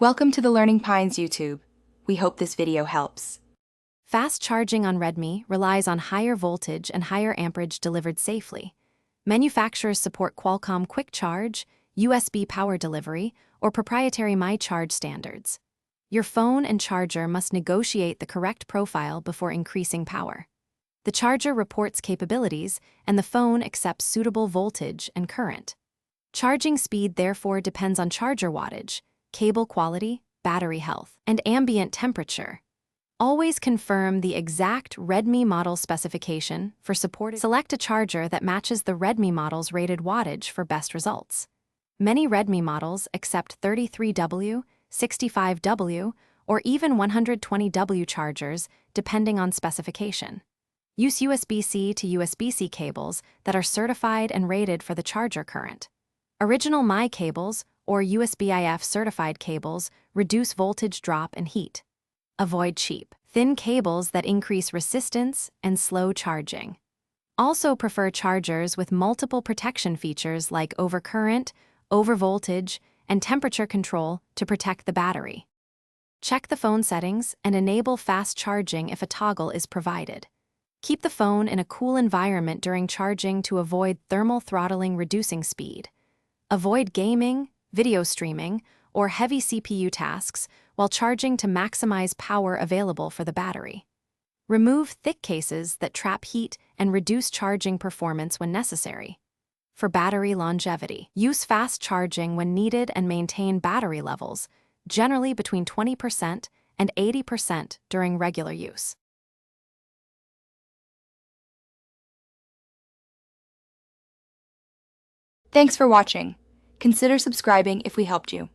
Welcome to the Learning Pines YouTube. We hope this video helps. Fast charging on Redmi relies on higher voltage and higher amperage delivered safely. Manufacturers support Qualcomm Quick Charge, USB power delivery, or proprietary MyCharge standards. Your phone and charger must negotiate the correct profile before increasing power. The charger reports capabilities, and the phone accepts suitable voltage and current. Charging speed therefore depends on charger wattage, cable quality, battery health, and ambient temperature. Always confirm the exact Redmi model specification for supported. Select a charger that matches the Redmi model's rated wattage for best results. Many Redmi models accept 33W, 65W, or even 120W chargers depending on specification. Use USB-C to USB-C cables that are certified and rated for the charger current. Original My cables or USB-IF certified cables reduce voltage drop and heat. Avoid cheap, thin cables that increase resistance and slow charging. Also prefer chargers with multiple protection features like overcurrent, overvoltage, and temperature control to protect the battery. Check the phone settings and enable fast charging if a toggle is provided. Keep the phone in a cool environment during charging to avoid thermal throttling, reducing speed. Avoid gaming, video streaming, or heavy CPU tasks while charging to maximize power available for the battery. Remove thick cases that trap heat and reduce charging performance when necessary. For battery longevity, use fast charging when needed and maintain battery levels, generally between 20% and 80% during regular use. Thanks for watching. Consider subscribing if we helped you.